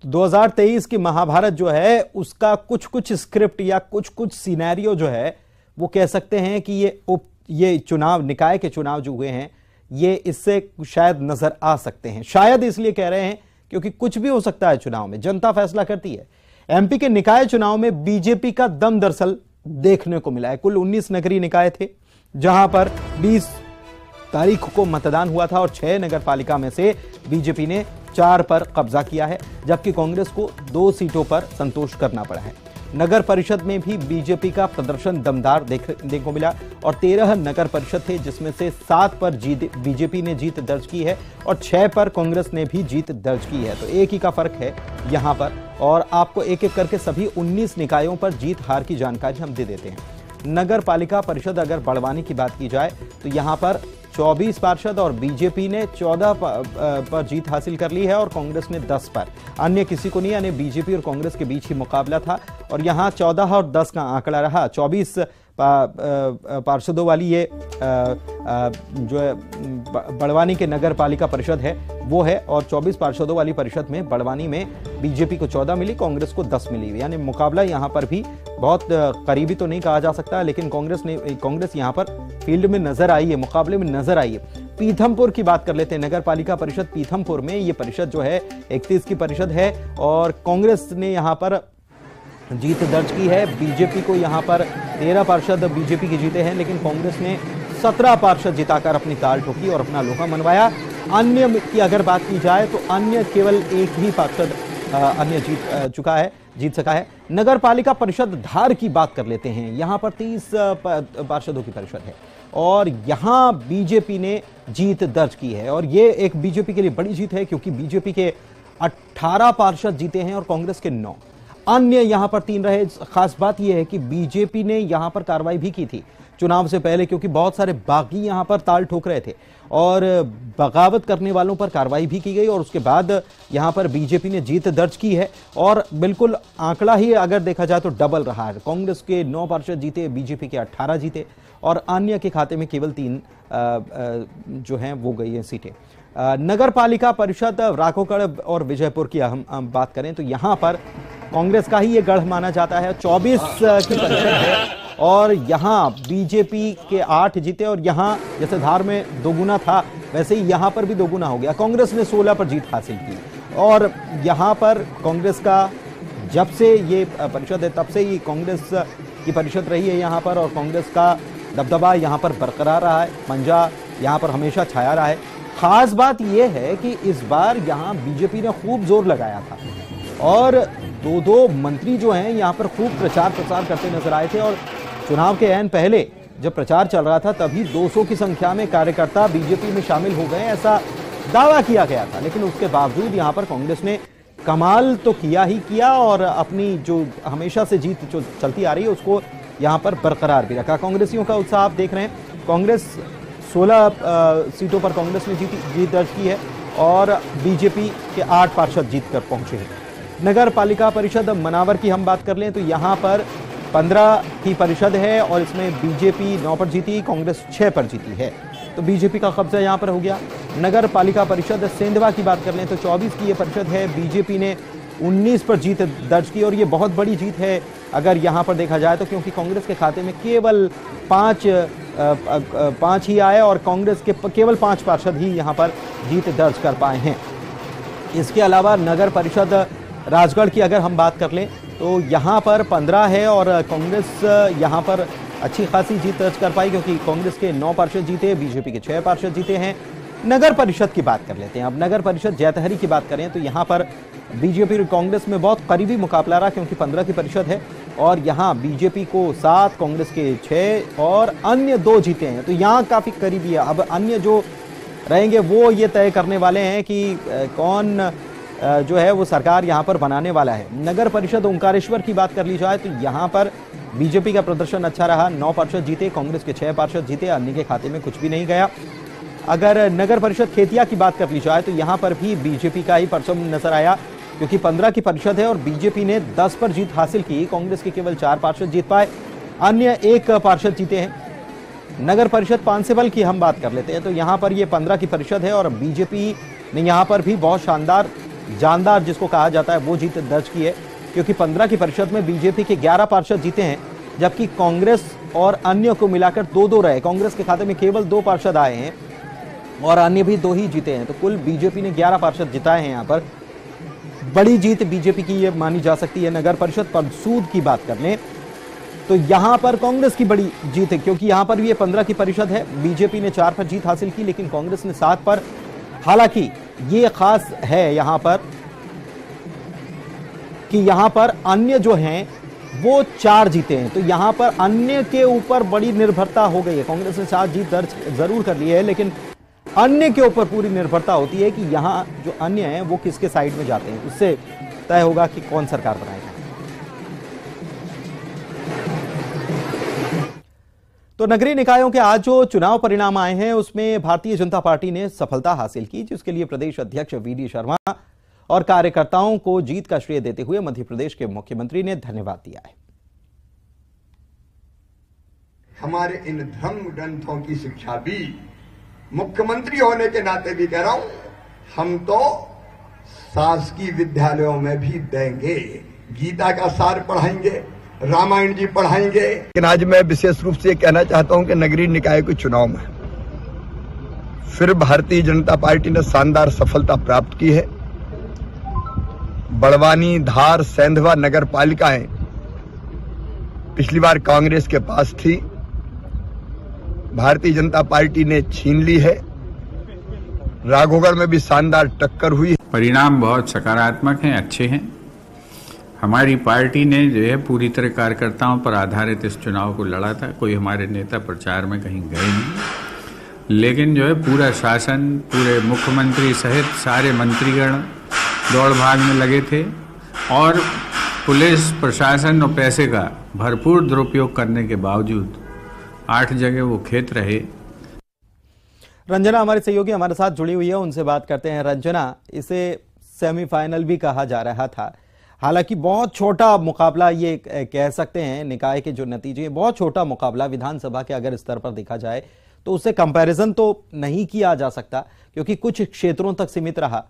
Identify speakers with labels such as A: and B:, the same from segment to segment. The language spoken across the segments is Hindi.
A: 2023 की महाभारत जो है उसका कुछ कुछ स्क्रिप्ट या कुछ कुछ सिनेरियो जो है वो कह सकते हैं कि ये चुनाव, निकाय के चुनाव जो हुए हैं, ये इससे शायद नजर आ सकते हैं। शायद इसलिए कह रहे हैं क्योंकि कुछ भी हो सकता है चुनाव में, जनता फैसला करती है। एमपी के निकाय चुनाव में बीजेपी का दम दरअसल देखने को मिला है। कुल 19 नगरीय निकाय थे जहां पर 20 तारीख को मतदान हुआ था और 6 नगर पालिका में से बीजेपी ने 4 पर कब्जा किया है, जबकि कांग्रेस को 2 सीटों पर संतोष करना पड़ा है। नगर परिषद में भी बीजेपी का प्रदर्शन दमदार देखने को मिला और 13 नगर परिषद थे जिसमें से 7 पर बीजेपी ने जीत दर्ज की है और 6 पर कांग्रेस ने भी जीत दर्ज की है। तो एक ही का फर्क है यहां पर, और आपको एक एक करके सभी 19 निकायों पर जीत हार की जानकारी हम दे देते हैं। नगर पालिका परिषद अगर बड़वानी की बात की जाए तो यहां पर 24 पार्षद और बीजेपी ने 14 पर जीत हासिल कर ली है और कांग्रेस ने 10 पर। अन्य किसी को नहीं, यानी बीजेपी और कांग्रेस के बीच ही मुकाबला था और यहां 14 और 10 का आंकड़ा रहा। 24 पार्षदों वाली ये जो है बड़वानी के नगर पालिका परिषद है वो है, और 24 पार्षदों वाली परिषद में बड़वानी में बीजेपी को 14 मिली, कांग्रेस को 10 मिली। यानी मुकाबला यहां पर भी बहुत करीबी तो नहीं कहा जा सकता, लेकिन कांग्रेस यहां पर फील्ड में नजर आई है, मुकाबले में नजर आई है। पीथमपुर की बात कर लेते हैं। नगर पालिका परिषद पीथमपुर में ये परिषद जो है 31 की परिषद है और कांग्रेस ने यहां पर जीत दर्ज की है। बीजेपी को यहां पर 13 पार्षद बीजेपी के जीते हैं, लेकिन कांग्रेस ने 17 पार्षद जिताकर अपनी ताल ठोकी और अपना लोहा मनवाया। अन्य की अगर बात की जाए तो अन्य केवल एक ही पार्षद अन्य जीत सका है। नगर पालिका परिषद धार की बात कर लेते हैं। यहां पर 30 पार्षदों की परिषद है और यहां बीजेपी ने जीत दर्ज की है और ये एक बीजेपी के लिए बड़ी जीत है क्योंकि बीजेपी के 18 पार्षद जीते हैं और कांग्रेस के 9। अन्य यहां पर 3 रहे। खास बात यह है कि बीजेपी ने यहां पर कार्रवाई भी की थी चुनाव से पहले, क्योंकि बहुत सारे बागी यहां पर ताल ठोक रहे थे और बगावत करने वालों पर कार्रवाई भी की गई और उसके बाद यहां पर बीजेपी ने जीत दर्ज की है और बिल्कुल आंकड़ा ही अगर देखा जाए तो डबल रहा है। कांग्रेस के 9 पार्षद जीते, बीजेपी के 18 जीते और अन्य के खाते में केवल 3 जो हैं वो गई हैं सीटें। नगर पालिका परिषद राकोगढ़ और विजयपुर की हम बात करें तो यहां पर कांग्रेस का ही ये गढ़ माना जाता है। 24 की परिषद है और यहां बीजेपी के 8 जीते और यहां जैसे धार में दोगुना था वैसे ही यहां पर भी दोगुना हो गया। कांग्रेस ने 16 पर जीत हासिल की और यहां पर कांग्रेस का जब से ये परिषद है तब से ही कांग्रेस की परिषद रही है यहां पर और कांग्रेस का दबदबा यहां पर बरकरार रहा है, पंजा यहां पर हमेशा छाया रहा है। खास बात यह है कि इस बार यहां बीजेपी ने खूब जोर लगाया था और 2 मंत्री जो हैं यहां पर खूब प्रचार करते नजर आए थे और चुनाव के ऐन पहले जब प्रचार चल रहा था तभी 200 की संख्या में कार्यकर्ता बीजेपी में शामिल हो गए, ऐसा दावा किया गया था। लेकिन उसके बावजूद यहां पर कांग्रेस ने कमाल तो किया ही किया और अपनी जो हमेशा से जीत जो चलती आ रही है उसको यहां पर बरकरार भी रखा। कांग्रेसियों का उत्साह आप देख रहे हैं। कांग्रेस 16 सीटों पर कांग्रेस ने जीत दर्ज की है और बीजेपी के 8 पार्षद जीत कर पहुंचे हैं। नगर पालिका परिषद मनावर की हम बात कर लें तो यहां पर 15 की परिषद है और इसमें बीजेपी 9 पर जीती, कांग्रेस 6 पर जीती है, तो बीजेपी का कब्जा यहां पर हो गया। नगर पालिका परिषद सेंधवा की बात कर लें तो 24 की ये परिषद है, बीजेपी ने 19 पर जीत दर्ज की और ये बहुत बड़ी जीत है अगर यहां पर देखा जाए तो, क्योंकि कांग्रेस के खाते में केवल 5 ही आए और कांग्रेस के केवल 5 पार्षद ही यहां पर जीत दर्ज कर पाए हैं। इसके अलावा नगर परिषद राजगढ़ की अगर हम बात कर लें तो यहां पर 15 है और कांग्रेस यहां पर अच्छी खासी जीत दर्ज कर पाई क्योंकि कांग्रेस के 9 पार्षद जीते, बीजेपी के 6 पार्षद जीते हैं। नगर परिषद की बात कर लेते हैं। अब नगर परिषद जैतहरी की बात करें तो यहां पर बीजेपी और कांग्रेस में बहुत करीबी मुकाबला रहा क्योंकि 15 की परिषद है और यहां बीजेपी को 7, कांग्रेस के 6 और अन्य 2 जीते हैं, तो यहां काफी करीबी है। अब अन्य जो रहेंगे वो ये तय करने वाले हैं कि कौन जो है वो सरकार यहां पर बनाने वाला है। नगर परिषद ओंकारेश्वर की बात कर ली जाए तो यहां पर बीजेपी का प्रदर्शन अच्छा रहा, 9 पार्षद जीते, कांग्रेस के 6 पार्षद जीते, अन्य के खाते में कुछ भी नहीं गया। अगर नगर परिषद खेतिया की बात कर ली जाए तो यहां पर भी बीजेपी का ही परचम नजर आया क्योंकि 15 की परिषद है और बीजेपी ने 10 पर जीत हासिल की, कांग्रेस के केवल 4 पार्षद जीत पाए, अन्य 1 पार्षद जीते हैं। नगर परिषद पांसेबल की हम बात कर लेते हैं तो यहां पर ये 15 की परिषद है और बीजेपी ने यहां पर भी बहुत शानदार जानदार जिसको कहा जाता है वो जीत दर्ज की है, क्योंकि 15 की परिषद में बीजेपी के 11 पार्षद जीते हैं, जबकि कांग्रेस और अन्य को मिलाकर 2-2 रहे। कांग्रेस के खाते में केवल 2 पार्षद आए हैं और अन्य भी 2 ही जीते हैं। तो कुल बीजेपी ने 11 पार्षद जिताए हैं। यहां पर बड़ी जीत बीजेपी की ये मानी जा सकती है। नगर परिषद पर सूद की बात कर लें तो यहां पर कांग्रेस की बड़ी जीत है, क्योंकि यहां पर भी ये 15 की परिषद है। बीजेपी ने 4 पर जीत हासिल की, लेकिन कांग्रेस ने 7 पर। हालांकि ये खास है यहां पर कि यहां पर अन्य जो हैं वो 4 जीते हैं, तो यहां पर अन्य के ऊपर बड़ी निर्भरता हो गई है। कांग्रेस ने 7 जीत दर्ज जरूर कर ली है, लेकिन अन्य के ऊपर पूरी निर्भरता होती है कि यहां जो अन्य हैं वो किसके साइड में जाते हैं, उससे तय होगा कि कौन सरकार बनाएगा। तो नगरीय निकायों के आज जो चुनाव परिणाम आए हैं उसमें भारतीय जनता पार्टी ने सफलता हासिल की, जिसके लिए प्रदेश अध्यक्ष वीडी शर्मा और कार्यकर्ताओं को जीत का श्रेय देते हुए मध्य प्रदेश के मुख्यमंत्री ने धन्यवाद दिया है।
B: हमारे इन धर्म ग्रंथों की शिक्षा भी मुख्यमंत्री होने के नाते भी कह रहा हूं, हम तो शासकीय विद्यालयों में भी देंगे। गीता का सार पढ़ाएंगे, रामायण जी पढ़ाएंगे। लेकिन आज मैं विशेष रूप से कहना चाहता हूं कि नगरीय निकाय के चुनाव में फिर भारतीय जनता पार्टी ने शानदार सफलता प्राप्त की है। बड़वानी, धार, सेंधवा नगर पालिकाएं पिछली बार कांग्रेस के पास थी, भारतीय जनता पार्टी ने छीन ली है। राघोगढ़ में भी शानदार टक्कर हुई।
C: परिणाम बहुत सकारात्मक हैं, अच्छे हैं। हमारी पार्टी ने जो है पूरी तरह कार्यकर्ताओं पर आधारित इस चुनाव को लड़ा था। कोई हमारे नेता प्रचार में कहीं गए नहीं, लेकिन जो है पूरा शासन, पूरे मुख्यमंत्री सहित सारे मंत्रीगण दौड़ भाग में लगे थे और पुलिस प्रशासन और पैसे का भरपूर दुरुपयोग करने के बावजूद 8 जगह वो खेत रहे।
A: रंजना हमारे सहयोगी हमारे साथ जुड़ी हुई है, उनसे बात करते हैं। रंजना, इसे सेमीफाइनल भी कहा जा रहा था, हालांकि बहुत छोटा मुकाबला ये कह सकते हैं। निकाय के जो नतीजे, बहुत छोटा मुकाबला विधानसभा के अगर स्तर पर देखा जाए तो उससे कंपैरिजन तो नहीं किया जा सकता, क्योंकि कुछ क्षेत्रों तक सीमित रहा।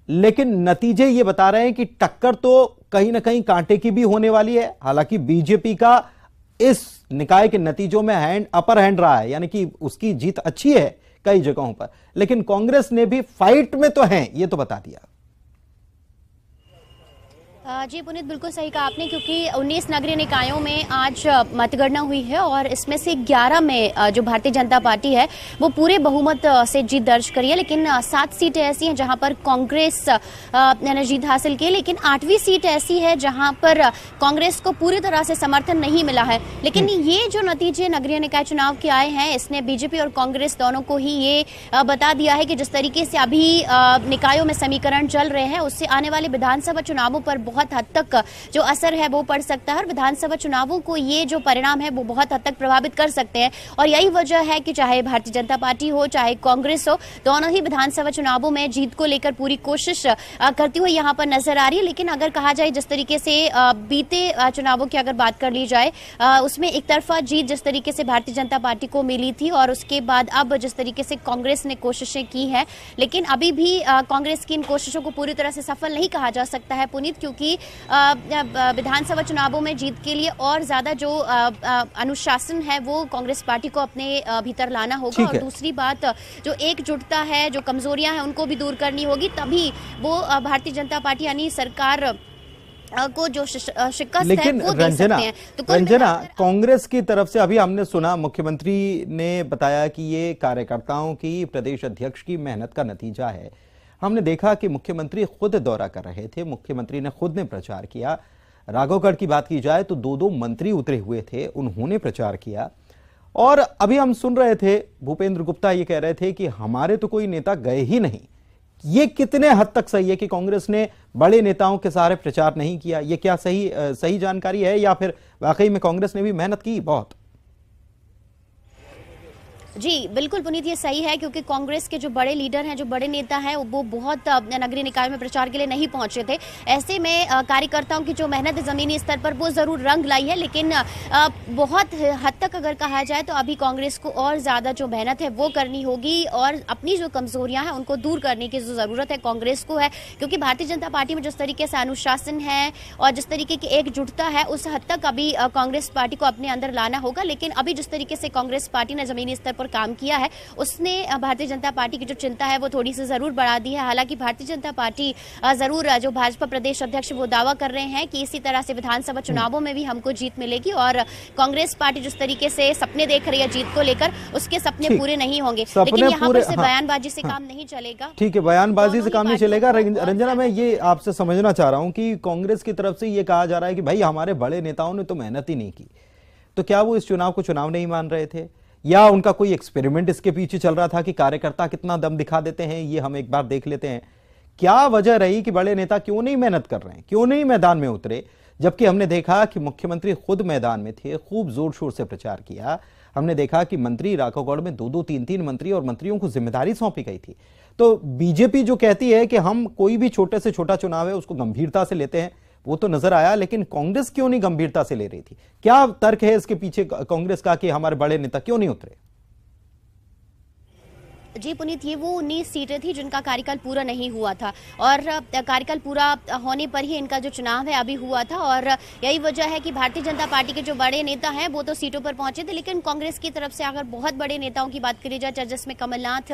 A: लेकिन नतीजे ये बता रहे हैं कि टक्कर तो कहीं ना कहीं कांटे की भी होने वाली है। हालांकि बीजेपी का इस निकाय के नतीजों में अपर हैंड रहा है, यानी कि उसकी जीत अच्छी है कई जगहों पर, लेकिन कांग्रेस ने भी फाइट में तो है, ये तो बता दिया।
D: जी पुनीत, बिल्कुल सही कहा आपने, क्योंकि 19 नगरीय निकायों में आज मतगणना हुई है और इसमें से 11 में जो भारतीय जनता पार्टी है वो पूरे बहुमत से जीत दर्ज करी है। लेकिन 7 सीटें ऐसी हैं जहां पर कांग्रेस ने जीत हासिल की, लेकिन 8वीं सीट ऐसी है जहां पर कांग्रेस को पूरी तरह से समर्थन नहीं मिला है। लेकिन ये जो नतीजे नगरीय निकाय चुनाव के आए हैं, इसने बीजेपी और कांग्रेस दोनों को ही ये बता दिया है कि जिस तरीके से अभी निकायों में समीकरण चल रहे हैं उससे आने वाले विधानसभा चुनावों पर बहुत हद तक जो असर है वो पड़ सकता है और विधानसभा चुनावों को ये जो परिणाम है वो बहुत हद तक प्रभावित कर सकते हैं। और यही वजह है कि चाहे भारतीय जनता पार्टी हो चाहे कांग्रेस हो, दोनों ही विधानसभा चुनावों में जीत को लेकर पूरी कोशिश करती हुई यहाँ पर नजर आ रही है। लेकिन अगर कहा जाए जिस तरीके से बीते चुनावों की अगर बात कर ली जाए, उसमें एक तरफा जीत जिस तरीके से भारतीय जनता पार्टी को मिली थी और उसके बाद अब जिस तरीके से कांग्रेस ने कोशिशें की हैं, लेकिन अभी भी कांग्रेस की इन कोशिशों को पूरी तरह से सफल नहीं कहा जा सकता है पुनीत, क्योंकि विधानसभा चुनावों में जीत के लिए और ज्यादा जो अनुशासन है वो कांग्रेस पार्टी को अपने भीतर लाना होगा। और दूसरी बात, जो एकजुटता है, जो कमजोरियां हैं उनको भी दूर करनी होगी, तभी वो भारतीय जनता पार्टी यानी सरकार को जो शिकस्त है वो दे सकते हैं। तो
A: रंजना, कांग्रेस की तरफ से अभी हमने सुना, मुख्यमंत्री ने बताया कि ये कार्यकर्ताओं की, प्रदेश अध्यक्ष की मेहनत का नतीजा है। हमने देखा कि मुख्यमंत्री खुद दौरा कर रहे थे, मुख्यमंत्री ने खुद ने प्रचार किया। राघोगढ़ की बात की जाए तो 2-2 मंत्री उतरे हुए थे, उन्होंने प्रचार किया। और अभी हम सुन रहे थे भूपेंद्र गुप्ता ये कह रहे थे कि हमारे तो कोई नेता गए ही नहीं। ये कितने हद तक सही है कि कांग्रेस ने बड़े नेताओं के सहारे प्रचार नहीं किया? ये क्या सही जानकारी है या फिर वाकई में कांग्रेस ने भी मेहनत की बहुत?
D: जी बिल्कुल पुनीत, ये सही है क्योंकि कांग्रेस के जो बड़े लीडर हैं, जो बड़े नेता हैं, वो बहुत नगरीय निकाय में प्रचार के लिए नहीं पहुंचे थे। ऐसे में कार्यकर्ताओं की जो मेहनत जमीनी स्तर पर वो जरूर रंग लाई है, लेकिन बहुत हद तक अगर कहा जाए तो अभी कांग्रेस को और ज्यादा जो मेहनत है वो करनी होगी और अपनी जो कमजोरियां हैं उनको दूर करने की जो जरूरत है कांग्रेस को है। क्योंकि भारतीय जनता पार्टी में जिस तरीके से अनुशासन है और जिस तरीके की एकजुटता है, उस हद तक अभी कांग्रेस पार्टी को अपने अंदर लाना होगा। लेकिन अभी जिस तरीके से कांग्रेस पार्टी ने जमीनी स्तर पर काम किया है, उसने भारतीय जनता पार्टी की जो चिंता है वो थोड़ी सी जरूर बढ़ा दी है। हालांकि भारतीय जनता पार्टी जरूर, जो भाजपा प्रदेश अध्यक्ष वो दावा कर रहे हैं कि इसी तरह से विधानसभा चुनावों में भी हमको जीत मिलेगी, और कांग्रेस पार्टी जिस तरीके से सपने देख रही है जीत को लेकर, उसके सपने पूरे नहीं होंगे। लेकिन यहाँ पर से बयानबाजी से काम नहीं चलेगा।
A: ठीक है, बयानबाजी से काम नहीं चलेगा। रंजना, मैं ये आपसे समझना चाह रहा हूं कि कांग्रेस की तरफ से ये कहा जा रहा है कि भाई हमारे बड़े नेताओं ने तो मेहनत ही नहीं की, तो क्या वो इस चुनाव को चुनाव नहीं मान रहे थे, या उनका कोई एक्सपेरिमेंट इसके पीछे चल रहा था कि कार्यकर्ता कितना दम दिखा देते हैं, ये हम एक बार देख लेते हैं। क्या वजह रही कि बड़े नेता क्यों नहीं मेहनत कर रहे हैं, क्यों नहीं मैदान में उतरे, जबकि हमने देखा कि मुख्यमंत्री खुद मैदान में थे, खूब जोर शोर से प्रचार किया। हमने देखा कि मंत्री राघवगढ़ में 2-2, 3-3 मंत्री और मंत्रियों को जिम्मेदारी सौंपी गई थी। तो बीजेपी जो कहती है कि हम कोई भी छोटे से छोटा चुनाव है उसको गंभीरता से लेते हैं, वो तो नजर आया, लेकिन कांग्रेस क्यों नहीं गंभीरता से ले रही थी? क्या तर्क है इसके पीछे कांग्रेस का कि हमारे बड़े नेता क्यों नहीं उतरे?
D: जी पुनीत, ये वो 19 सीटें थी जिनका कार्यकाल पूरा नहीं हुआ था, और कार्यकाल पूरा होने पर ही इनका जो चुनाव है अभी हुआ था। और यही वजह है कि भारतीय जनता पार्टी के जो बड़े नेता हैं वो तो सीटों पर पहुंचे थे, लेकिन कांग्रेस की तरफ से अगर बहुत बड़े नेताओं की बात करी जाए, जिसमें कमलनाथ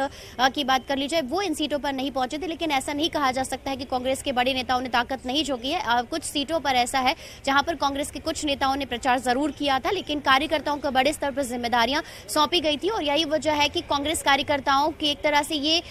D: की बात कर ली जाए, वो इन सीटों पर नहीं पहुंचे थे। लेकिन ऐसा नहीं कहा जा सकता है कि कांग्रेस के बड़े नेताओं ने ताकत नहीं झोंकी है। कुछ सीटों पर ऐसा है जहां पर कांग्रेस के कुछ नेताओं ने प्रचार जरूर किया था, लेकिन कार्यकर्ताओं को बड़े स्तर पर जिम्मेदारियां सौंपी गई थी। और यही वजह है कि कांग्रेस कार्यकर्ताओं की एक तरह से ये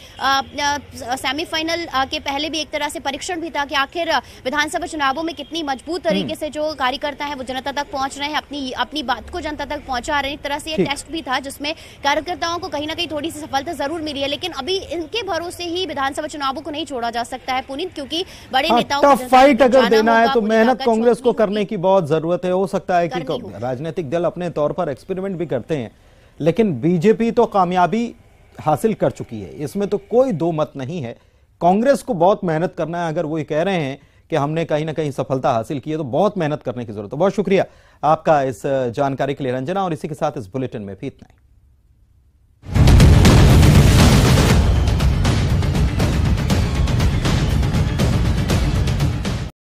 D: सेमीफाइनल के पहले भी एक तरह से परीक्षण भी था कि आखिर विधानसभा चुनावों में कितनी मजबूत तरीके से जो कार्यकर्ता है वो जनता तक पहुंच रहे हैं, अपनी बात को जनता तक पहुंचा रहे हैं। एक तरह से ये टेस्ट भी था जिसमें कार्यकर्ताओं को कहीं ना कहीं थोड़ी सी सफलता जरूर मिली है। लेकिन अभी इनके भरोसे ही विधानसभा चुनावों को नहीं छोड़ा जा सकता है पुनीत, क्योंकि बड़े नेताओं को
A: टफ फाइट अगर देना है तो मेहनत कांग्रेस को करने की बहुत जरूरत है। हो सकता है कि राजनीतिक दल अपने तौर पर एक्सपेरिमेंट भी करते हैं, लेकिन बीजेपी तो कामयाबी हासिल कर चुकी है, इसमें तो कोई दो मत नहीं है। कांग्रेस को बहुत मेहनत करना है। अगर वो ये कह रहे हैं कि हमने कहीं ना कहीं सफलता हासिल की है, तो बहुत मेहनत करने की जरूरत है। बहुत शुक्रिया आपका इस जानकारी के लिए रंजना, और इसी के साथ इस बुलेटिन में भी इतना ही।